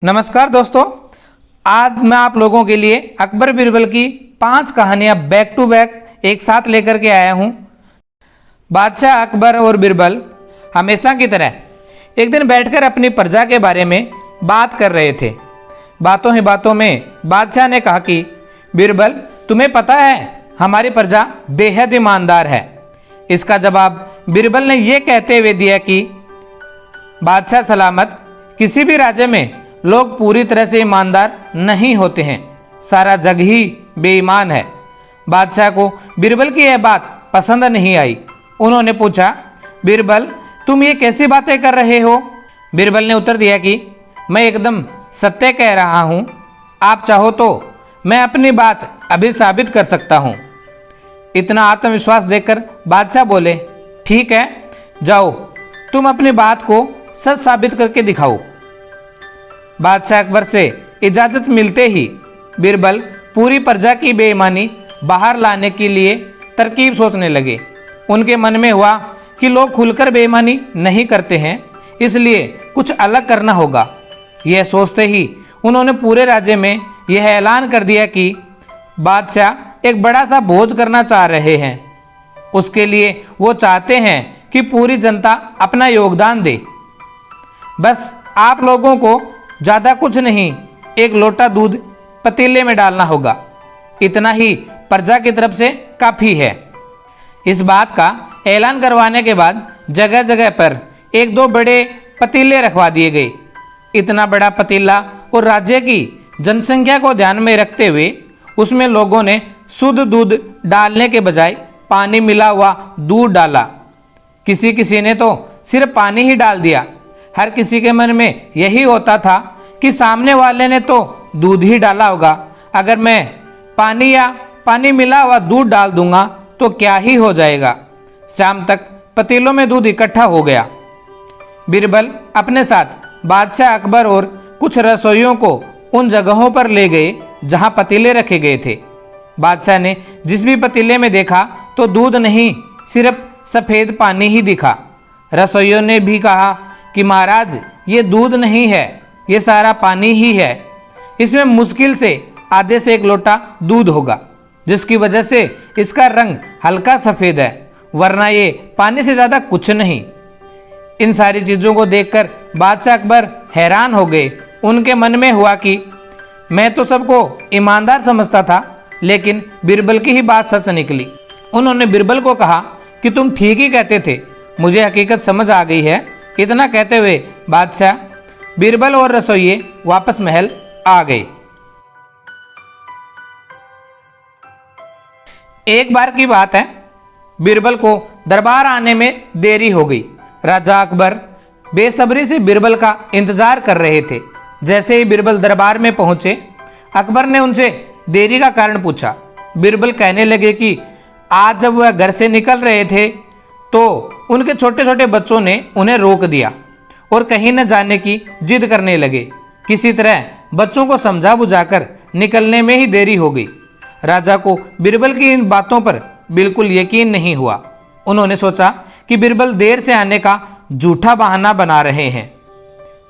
नमस्कार दोस्तों, आज मैं आप लोगों के लिए अकबर बीरबल की 5 कहानियां बैक टू बैक एक साथ लेकर के आया हूं। बादशाह अकबर और बीरबल हमेशा की तरह एक दिन बैठकर अपनी प्रजा के बारे में बात कर रहे थे। बातों ही बातों में बादशाह ने कहा कि बीरबल, तुम्हें पता है हमारी प्रजा बेहद ईमानदार है। इसका जवाब बीरबल ने यह कहते हुए दिया कि बादशाह सलामत, किसी भी राज्य में लोग पूरी तरह से ईमानदार नहीं होते हैं, सारा जग ही बेईमान है। बादशाह को बीरबल की यह बात पसंद नहीं आई। उन्होंने पूछा, बीरबल, तुम ये कैसी बातें कर रहे हो? बीरबल ने उत्तर दिया कि मैं एकदम सत्य कह रहा हूँ। आप चाहो तो मैं अपनी बात अभी साबित कर सकता हूँ। इतना आत्मविश्वास देखकर बादशाह बोले, ठीक है, जाओ, तुम अपनी बात को सच साबित करके दिखाओ। बादशाह अकबर से इजाज़त मिलते ही बीरबल पूरी प्रजा की बेईमानी बाहर लाने के लिए तरकीब सोचने लगे। उनके मन में हुआ कि लोग खुलकर बेईमानी नहीं करते हैं, इसलिए कुछ अलग करना होगा। यह सोचते ही उन्होंने पूरे राज्य में यह ऐलान कर दिया कि बादशाह एक बड़ा सा भोज करना चाह रहे हैं। उसके लिए वो चाहते हैं कि पूरी जनता अपना योगदान दे। बस आप लोगों को ज़्यादा कुछ नहीं, एक लोटा दूध पतीले में डालना होगा। इतना ही प्रजा की तरफ से काफ़ी है। इस बात का ऐलान करवाने के बाद जगह जगह पर एक दो बड़े पतीले रखवा दिए गए। इतना बड़ा पतीला और राज्य की जनसंख्या को ध्यान में रखते हुए उसमें लोगों ने शुद्ध दूध डालने के बजाय पानी मिला हुआ दूध डाला। किसी किसी ने तो सिर्फ पानी ही डाल दिया। हर किसी के मन में यही होता था कि सामने वाले ने तो दूध ही डाला होगा, अगर मैं पानी या पानी मिला हुआ दूध डाल दूंगा तो क्या ही हो जाएगा। शाम तक पतीलों में दूध इकट्ठा हो गया। बीरबल अपने साथ बादशाह अकबर और कुछ रसोइयों को उन जगहों पर ले गए जहां पतीले रखे गए थे। बादशाह ने जिस भी पतीले में देखा तो दूध नहीं, सिर्फ सफ़ेद पानी ही दिखा। रसोइयों ने भी कहा कि महाराज, ये दूध नहीं है, ये सारा पानी ही है। इसमें मुश्किल से आधे से एक लोटा दूध होगा, जिसकी वजह से इसका रंग हल्का सफ़ेद है, वरना ये पानी से ज़्यादा कुछ नहीं। इन सारी चीज़ों को देखकर बादशाह अकबर हैरान हो गए। उनके मन में हुआ कि मैं तो सबको ईमानदार समझता था, लेकिन बीरबल की ही बात सच निकली। उन्होंने बीरबल को कहा कि तुम ठीक ही कहते थे, मुझे हकीकत समझ आ गई है। इतना कहते हुए बादशाह, बीरबल और रसोइये वापस महल आ गए। एक बार की बात है, बीरबल को दरबार आने में देरी हो गई। राजा अकबर बेसब्री से बीरबल का इंतजार कर रहे थे। जैसे ही बीरबल दरबार में पहुंचे, अकबर ने उनसे देरी का कारण पूछा। बीरबल कहने लगे कि आज जब वह घर से निकल रहे थे तो उनके छोटे छोटे बच्चों ने उन्हें रोक दिया और कहीं न जाने की जिद करने लगे। किसी तरह बच्चों को समझा बुझाकर निकलने में ही देरी हो गई। राजा को बीरबल की इन बातों पर बिल्कुल यकीन नहीं हुआ। उन्होंने सोचा कि बीरबल देर से आने का झूठा बहाना बना रहे हैं।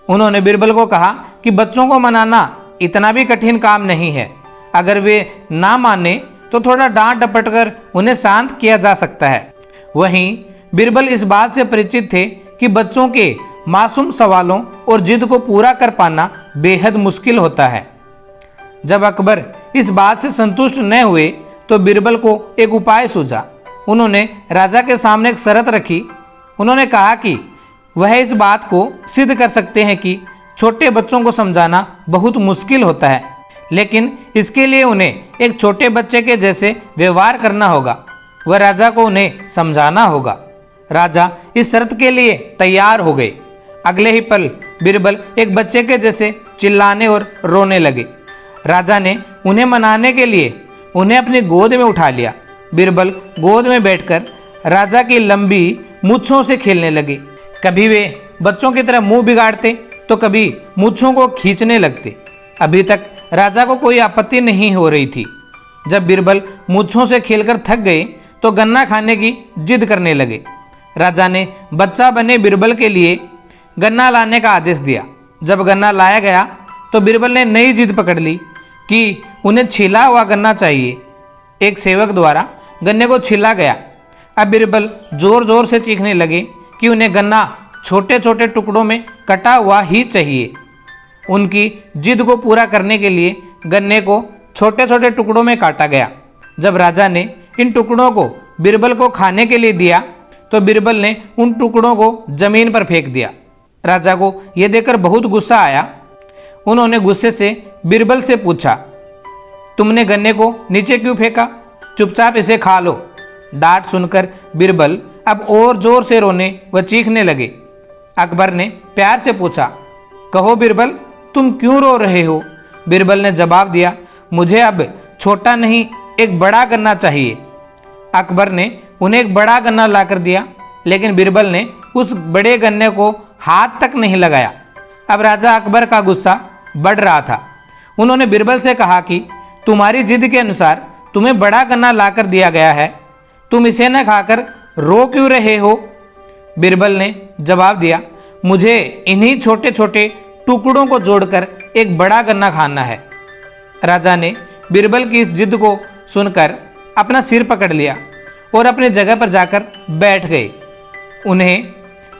उन्होंने बीरबल को कहा कि बच्चों को मनाना इतना भी कठिन काम नहीं है। अगर वे ना माने तो थोड़ा डांट डपट कर उन्हें शांत किया जा सकता है। वहीं बीरबल इस बात से परिचित थे कि बच्चों के मासूम सवालों और जिद को पूरा कर पाना बेहद मुश्किल होता है। जब अकबर इस बात से संतुष्ट न हुए तो बीरबल को एक उपाय सूझा। उन्होंने राजा के सामने एक शर्त रखी। उन्होंने कहा कि वह इस बात को सिद्ध कर सकते हैं कि छोटे बच्चों को समझाना बहुत मुश्किल होता है, लेकिन इसके लिए उन्हें एक छोटे बच्चे के जैसे व्यवहार करना होगा। वह राजा को उन्हें समझाना होगा। राजा इस शर्त के लिए तैयार हो गए। अगले ही पल बीरबल एक बच्चे के जैसे चिल्लाने और रोने लगे। राजा ने उन्हें मनाने के लिए उन्हें अपनी गोद में उठा लिया। बीरबल गोद में बैठकर राजा की लंबी मूंछों से खेलने लगे। कभी वे बच्चों की तरह मुंह बिगाड़ते तो कभी मूंछों को खींचने लगते। अभी तक राजा को कोई आपत्ति नहीं हो रही थी। जब बीरबल मूंछों से खेलकर थक गए तो गन्ना खाने की जिद करने लगे। राजा ने बच्चा बने बीरबल के लिए गन्ना लाने का आदेश दिया। जब गन्ना लाया गया तो बीरबल ने नई जिद पकड़ ली कि उन्हें छिला हुआ गन्ना चाहिए। एक सेवक द्वारा गन्ने को छिला गया। अब बीरबल जोर जोर से चीखने लगे कि उन्हें गन्ना छोटे छोटे टुकड़ों में कटा हुआ ही चाहिए। उनकी जिद को पूरा करने के लिए गन्ने को छोटे छोटे टुकड़ों में काटा गया। जब राजा ने इन टुकड़ों को बीरबल को खाने के लिए दिया तो बीरबल ने उन टुकड़ों को जमीन पर फेंक दिया। राजा को यह देखकर बहुत गुस्सा आया। उन्होंने गुस्से से बीरबल से पूछा, तुमने गन्ने को नीचे क्यों फेंका? चुपचाप इसे खा लो। डांट सुनकर बीरबल अब और जोर से रोने व चीखने लगे। अकबर ने प्यार से पूछा, कहो बीरबल, तुम क्यों रो रहे हो? बीरबल ने जवाब दिया, मुझे अब छोटा नहीं एक बड़ा गन्ना चाहिए। अकबर ने उन्हें एक बड़ा गन्ना लाकर दिया, लेकिन बीरबल ने उस बड़े गन्ने को हाथ तक नहीं लगाया। अब राजा अकबर का गुस्सा बढ़ रहा था। उन्होंने बीरबल से कहा कि तुम्हारी जिद के अनुसार तुम्हें बड़ा गन्ना लाकर दिया गया है, तुम इसे न खाकर रो क्यों रहे हो? बीरबल ने जवाब दिया, मुझे इन्हीं छोटे छोटे टुकड़ों को जोड़कर एक बड़ा गन्ना खाना है। राजा ने बीरबल की इस जिद को सुनकर अपना सिर पकड़ लिया और अपनी जगह पर जाकर बैठ गए। उन्हें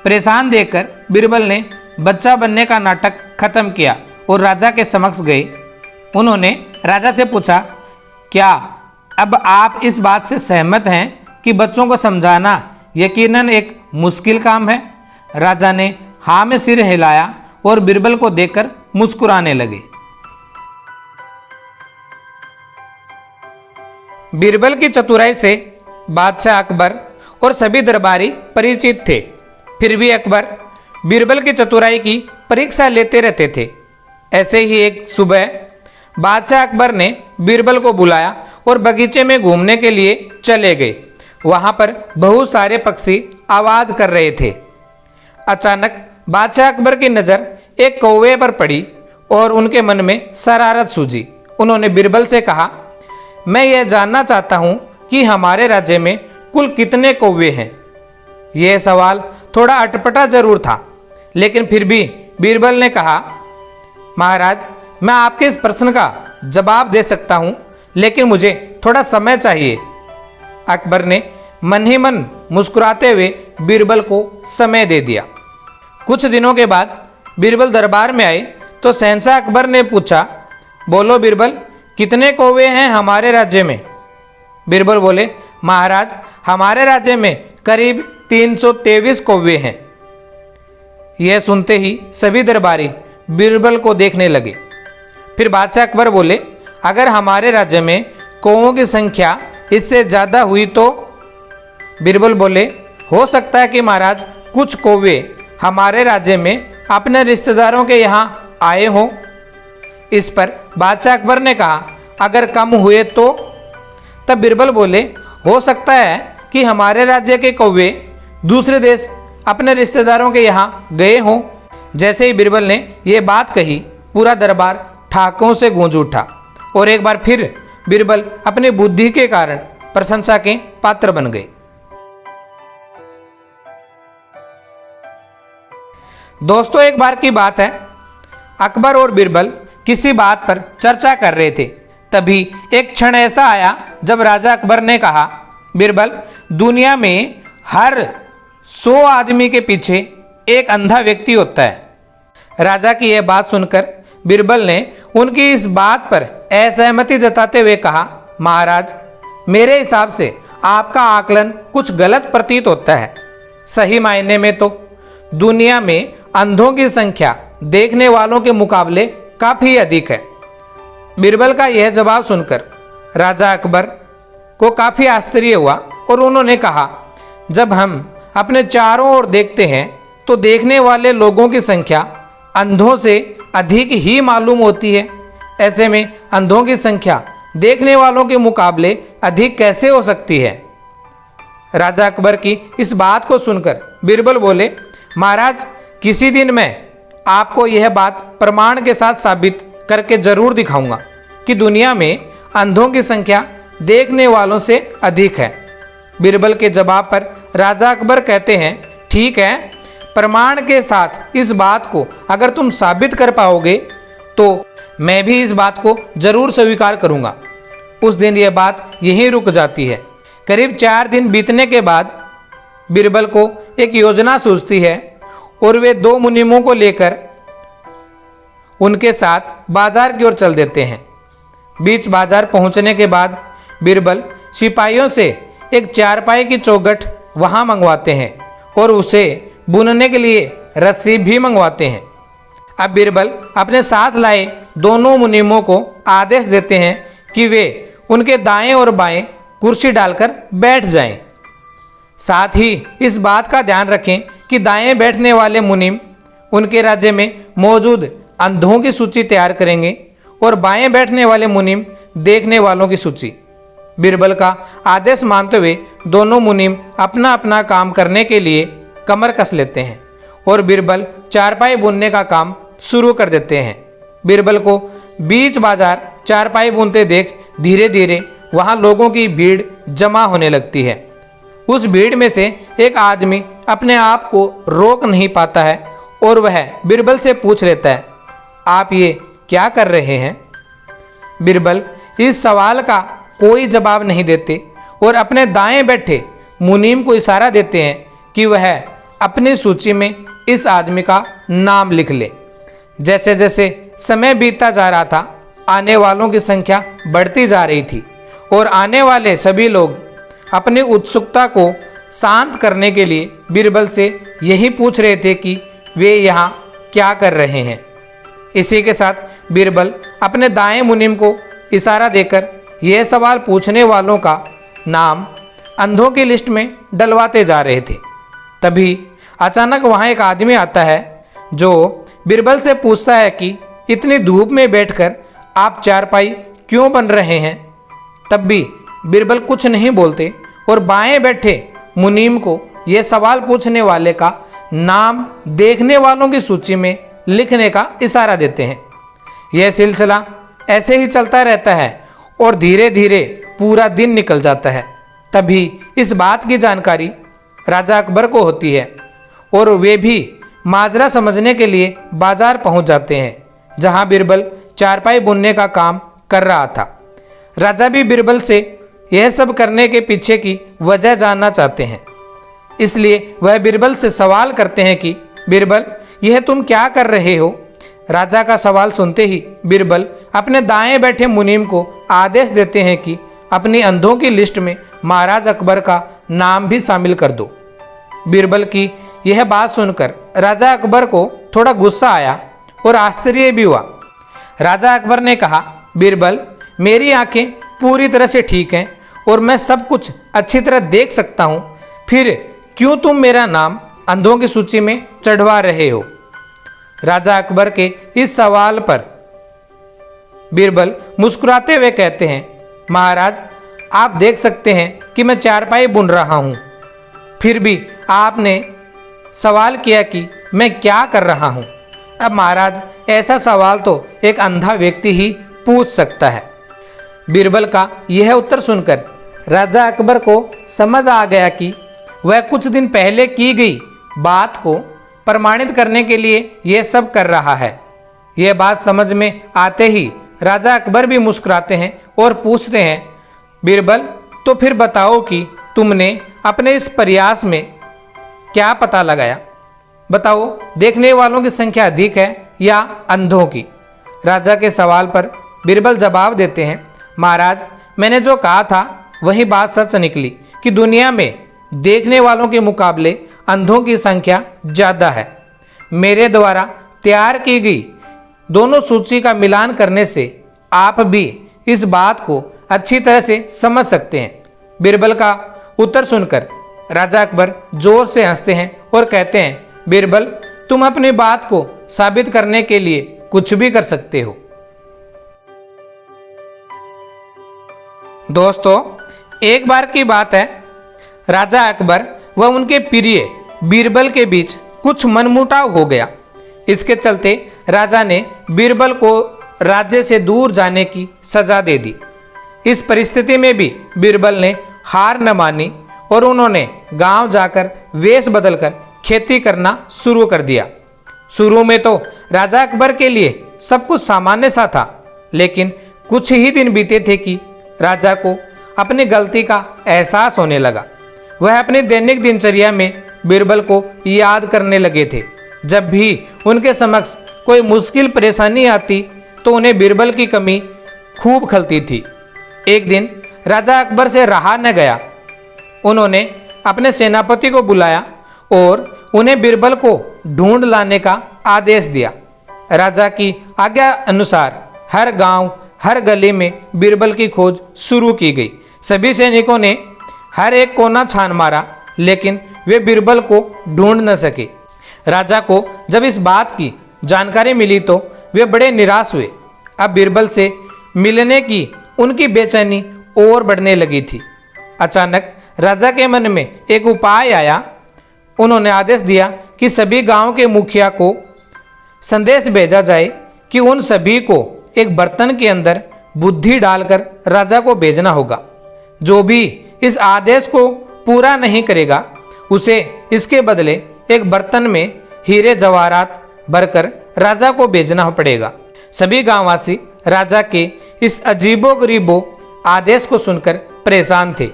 परेशान देखकर बीरबल ने बच्चा बनने का नाटक खत्म किया और राजा के समक्ष गए। उन्होंने राजा से पूछा, क्या अब आप इस बात से सहमत हैं कि बच्चों को समझाना यकीनन एक मुश्किल काम है? राजा ने हाँ में सिर हिलाया और बीरबल को देखकर मुस्कुराने लगे। बीरबल की चतुराई से बादशाह अकबर और सभी दरबारी परिचित थे। फिर भी अकबर बीरबल की चतुराई की परीक्षा लेते रहते थे। ऐसे ही एक सुबह बादशाह अकबर ने बीरबल को बुलाया और बगीचे में घूमने के लिए चले गए। वहाँ पर बहुत सारे पक्षी आवाज़ कर रहे थे। अचानक बादशाह अकबर की नज़र एक कौवे पर पड़ी और उनके मन में शरारत सूझी। उन्होंने बीरबल से कहा, मैं यह जानना चाहता हूँ कि हमारे राज्य में कुल कितने कौवे हैं? यह सवाल थोड़ा अटपटा जरूर था, लेकिन फिर भी बीरबल ने कहा, महाराज, मैं आपके इस प्रश्न का जवाब दे सकता हूँ, लेकिन मुझे थोड़ा समय चाहिए। अकबर ने मन ही मन मुस्कुराते हुए बीरबल को समय दे दिया। कुछ दिनों के बाद बीरबल दरबार में आए तो शहंशाह अकबर ने पूछा, बोलो बीरबल, कितने कौवे हैं हमारे राज्य में? बीरबल बोले, महाराज, हमारे राज्य में करीब 323 कौवे हैं। यह सुनते ही सभी दरबारी बीरबल को देखने लगे। फिर बादशाह अकबर बोले, अगर हमारे राज्य में कौवों की संख्या इससे ज़्यादा हुई तो? बीरबल बोले, हो सकता है कि महाराज कुछ कौवे हमारे राज्य में अपने रिश्तेदारों के यहाँ आए हों। इस पर बादशाह अकबर ने कहा, अगर कम हुए तो? तब बीरबल बोले, हो सकता है कि हमारे राज्य के कौवे दूसरे देश अपने रिश्तेदारों के यहाँ गए हों। जैसे ही बीरबल ने यह बात कही, पूरा दरबार ठाकों से गूंज उठा और एक बार फिर बीरबल अपनी बुद्धि के कारण प्रशंसा के पात्र बन गए। दोस्तों, एक बार की बात है, अकबर और बीरबल किसी बात पर चर्चा कर रहे थे। तभी एक क्षण ऐसा आया जब राजा अकबर ने कहा, बीरबल, दुनिया में हर 100 आदमी के पीछे एक अंधा व्यक्ति होता है। राजा की यह बात सुनकर बीरबल ने उनकी इस बात पर असहमति जताते हुए कहा, महाराज, मेरे हिसाब से आपका आकलन कुछ गलत प्रतीत होता है। सही मायने में तो दुनिया में अंधों की संख्या देखने वालों के मुकाबले काफ़ी अधिक है। बीरबल का यह जवाब सुनकर राजा अकबर को काफ़ी आश्चर्य हुआ और उन्होंने कहा, जब हम अपने चारों ओर देखते हैं तो देखने वाले लोगों की संख्या अंधों से अधिक ही मालूम होती है। ऐसे में अंधों की संख्या देखने वालों के मुकाबले अधिक कैसे हो सकती है? राजा अकबर की इस बात को सुनकर बीरबल बोले, महाराज, किसी दिन मैं आपको यह बात प्रमाण के साथ साबित करके जरूर दिखाऊंगा कि दुनिया में अंधों की संख्या देखने वालों से अधिक है। बीरबल के जवाब पर राजा अकबर कहते हैं, ठीक है, प्रमाण के साथ इस बात को अगर तुम साबित कर पाओगे तो मैं भी इस बात को जरूर स्वीकार करूँगा। उस दिन यह बात यहीं रुक जाती है। करीब 4 दिन बीतने के बाद बीरबल को एक योजना सूझती है और वे 2 मुनीमों को लेकर उनके साथ बाजार की ओर चल देते हैं। बीच बाजार पहुंचने के बाद बीरबल सिपाहियों से एक चारपाई की चौखट वहां मंगवाते हैं और उसे बुनने के लिए रस्सी भी मंगवाते हैं। अब बीरबल अपने साथ लाए दोनों मुनीमों को आदेश देते हैं कि वे उनके दाएं और बाएं कुर्सी डालकर बैठ जाएं। साथ ही इस बात का ध्यान रखें कि दाएं बैठने वाले मुनीम उनके राज्य में मौजूद अंधों की सूची तैयार करेंगे और बाएं बैठने वाले मुनीम देखने वालों की सूची। बीरबल का आदेश मानते हुए दोनों मुनीम अपना अपना काम करने के लिए कमर कस लेते हैं और बीरबल चारपाई बुनने का काम शुरू कर देते हैं। बीरबल को बीच बाजार चारपाई बुनते देख धीरे धीरे वहाँ लोगों की भीड़ जमा होने लगती है। उस भीड़ में से एक आदमी अपने आप को रोक नहीं पाता है और वह बीरबल से पूछ लेता है, आप ये क्या कर रहे हैं? बीरबल इस सवाल का कोई जवाब नहीं देते और अपने दाएं बैठे मुनीम को इशारा देते हैं कि वह अपनी सूची में इस आदमी का नाम लिख ले। जैसे जैसे समय बीतता जा रहा था, आने वालों की संख्या बढ़ती जा रही थी और आने वाले सभी लोग अपनी उत्सुकता को शांत करने के लिए बीरबल से यही पूछ रहे थे कि वे यहाँ क्या कर रहे हैं। इसी के साथ बीरबल अपने दाएं मुनीम को इशारा देकर यह सवाल पूछने वालों का नाम अंधों की लिस्ट में डलवाते जा रहे थे। तभी अचानक वहाँ एक आदमी आता है जो बीरबल से पूछता है कि इतनी धूप में बैठकर आप चारपाई क्यों बन रहे हैं? तब भी बीरबल कुछ नहीं बोलते और बाएं बैठे मुनीम को यह सवाल पूछने वाले का नाम देखने वालों की सूची में लिखने का इशारा देते हैं। यह सिलसिला ऐसे ही चलता रहता है और धीरे धीरे पूरा दिन निकल जाता है। तभी इस बात की जानकारी राजा अकबर को होती है और वे भी माजरा समझने के लिए बाजार पहुंच जाते हैं, जहां बीरबल चारपाई बुनने का काम कर रहा था। राजा भी बीरबल से यह सब करने के पीछे की वजह जानना चाहते हैं, इसलिए वह बीरबल से सवाल करते हैं कि बीरबल, यह तुम क्या कर रहे हो? राजा का सवाल सुनते ही बीरबल अपने दाएं बैठे मुनीम को आदेश देते हैं कि अपनी अंधों की लिस्ट में महाराज अकबर का नाम भी शामिल कर दो। बीरबल की यह बात सुनकर राजा अकबर को थोड़ा गुस्सा आया और आश्चर्य भी हुआ। राजा अकबर ने कहा, बीरबल, मेरी आंखें पूरी तरह से ठीक हैं और मैं सब कुछ अच्छी तरह देख सकता हूँ, फिर क्यों तुम मेरा नाम अंधों की सूची में चढ़वा रहे हो? राजा अकबर के इस सवाल पर बीरबल मुस्कुराते हुए कहते हैं, महाराज, आप देख सकते हैं कि मैं चारपाई बुन रहा हूँ, फिर भी आपने सवाल किया कि मैं क्या कर रहा हूँ। अब महाराज, ऐसा सवाल तो एक अंधा व्यक्ति ही पूछ सकता है। बीरबल का यह उत्तर सुनकर राजा अकबर को समझ आ गया कि वह कुछ दिन पहले की गई बात को प्रमाणित करने के लिए यह सब कर रहा है। यह बात समझ में आते ही राजा अकबर भी मुस्कुराते हैं और पूछते हैं, बीरबल, तो फिर बताओ कि तुमने अपने इस प्रयास में क्या पता लगाया? बताओ, देखने वालों की संख्या अधिक है या अंधों की? राजा के सवाल पर बीरबल जवाब देते हैं, महाराज, मैंने जो कहा था वही बात सच निकली कि दुनिया में देखने वालों के मुकाबले अंधों की संख्या ज़्यादा है। मेरे द्वारा तैयार की गई दोनों सूची का मिलान करने से आप भी इस बात को अच्छी तरह से समझ सकते हैं। बीरबल का उत्तर सुनकर राजा अकबर जोर से हंसते हैं और कहते हैं, बीरबल, तुम अपनी बात को साबित करने के लिए कुछ भी कर सकते हो। दोस्तों, एक बार की बात है, राजा अकबर व उनके प्रिय बीरबल के बीच कुछ मनमुटाव हो गया। इसके चलते राजा ने बीरबल को राज्य से दूर जाने की सजा दे दी। इस परिस्थिति में भी बीरबल ने हार न मानी और उन्होंने गांव जाकर वेश बदलकर खेती करना शुरू कर दिया। शुरू में तो राजा अकबर के लिए सब कुछ सामान्य सा था, लेकिन कुछ ही दिन बीते थे कि राजा को अपनी गलती का एहसास होने लगा। वह अपनी दैनिक दिनचर्या में बीरबल को याद करने लगे थे। जब भी उनके समक्ष कोई मुश्किल परेशानी आती तो उन्हें बीरबल की कमी खूब खलती थी। एक दिन राजा अकबर से रहा न गया। उन्होंने अपने सेनापति को बुलाया और उन्हें बीरबल को ढूंढ लाने का आदेश दिया। राजा की आज्ञा अनुसार हर गांव, हर गली में बीरबल की खोज शुरू की गई। सभी सैनिकों ने हर एक कोना छान मारा, लेकिन वे बीरबल को ढूंढ न सके। राजा को जब इस बात की जानकारी मिली तो वे बड़े निराश हुए। अब बीरबल से मिलने की उनकी बेचैनी और बढ़ने लगी थी। अचानक राजा के मन में एक उपाय आया। उन्होंने आदेश दिया कि सभी गांव के मुखिया को संदेश भेजा जाए कि उन सभी को एक बर्तन के अंदर बुद्धि डालकर राजा को भेजना होगा। जो भी इस आदेश को पूरा नहीं करेगा उसे इसके बदले एक बर्तन में हीरे जवाहरात भरकर राजा को भेजना पड़ेगा। सभी गांववासी राजा के इस अजीबोगरीबो आदेश को सुनकर परेशान थे।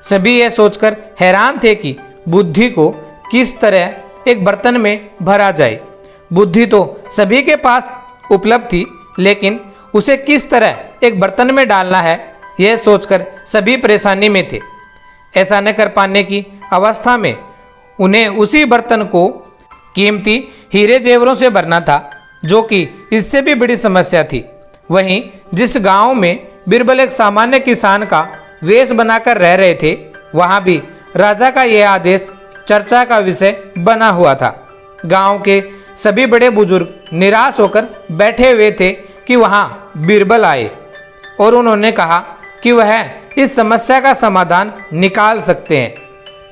सभी यह सोचकर हैरान थे कि बुद्धि को किस तरह एक बर्तन में भरा जाए। बुद्धि तो सभी के पास उपलब्ध थी, लेकिन उसे किस तरह एक बर्तन में डालना है, यह सोचकर सभी परेशानी में थे। ऐसा न कर पाने की अवस्था में उन्हें उसी बर्तन को कीमती हीरे जेवरों से भरना था, जो कि इससे भी बड़ी समस्या थी। वहीं जिस गांव में बीरबल एक सामान्य किसान का वेश बनाकर रह रहे थे, वहां भी राजा का यह आदेश चर्चा का विषय बना हुआ था। गांव के सभी बड़े बुजुर्ग निराश होकर बैठे हुए थे कि वहां बीरबल आए और उन्होंने कहा कि वह इस समस्या का समाधान निकाल सकते हैं।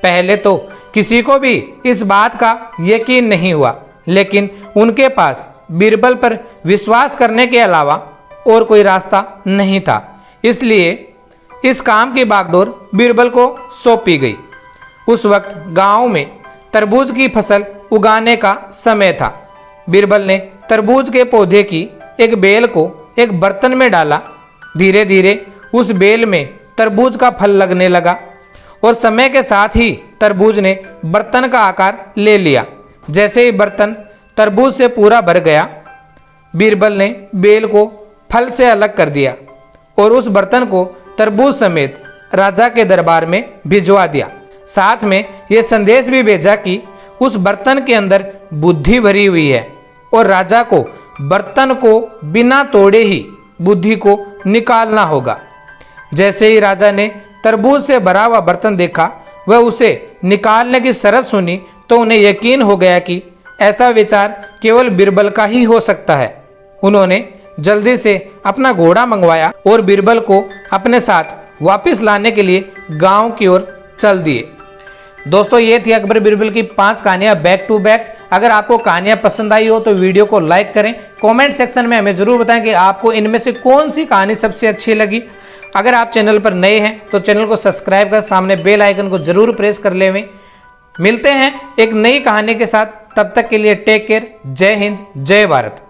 पहले तो किसी को भी इस बात का यकीन नहीं हुआ, लेकिन उनके पास बीरबल पर विश्वास करने के अलावा और कोई रास्ता नहीं था। इसलिए इस काम की बागडोर बीरबल को सौंपी गई। उस वक्त गांव में तरबूज की फसल उगाने का समय था। बीरबल ने तरबूज के पौधे की एक बेल को एक बर्तन में डाला। धीरे धीरे उस बेल में तरबूज का फल लगने लगा और समय के साथ ही तरबूज ने बर्तन का आकार ले लिया। जैसे ही बर्तन तरबूज से पूरा भर गया, बीरबल ने बेल को फल से अलग कर दिया और उस बर्तन को तरबूज समेत राजा के दरबार में भिजवा दिया। साथ में यह संदेश भी भेजा कि उस बर्तन के अंदर बुद्धि भरी हुई है और राजा को बर्तन को बिना तोड़े ही बुद्धि को निकालना होगा। जैसे ही राजा ने तरबूज से भरा हुआ बर्तन देखा, वह उसे निकालने की शर्त सुनी तो उन्हें यकीन हो गया कि ऐसा विचार केवल बीरबल का ही हो सकता है। उन्होंने जल्दी से अपना घोड़ा मंगवाया और बीरबल को अपने साथ वापस लाने के लिए गांव की ओर चल दिए। दोस्तों, ये थी अकबर बीरबल की 5 कहानियां बैक टू बैक। अगर आपको कहानियां पसंद आई हो तो वीडियो को लाइक करें। कमेंट सेक्शन में हमें जरूर बताएं कि आपको इनमें से कौन सी कहानी सबसे अच्छी लगी। अगर आप चैनल पर नए हैं तो चैनल को सब्सक्राइब कर सामने बेल आइकन को जरूर प्रेस कर लें। मिलते हैं एक नई कहानी के साथ। तब तक के लिए टेक केयर। जय हिंद, जय भारत।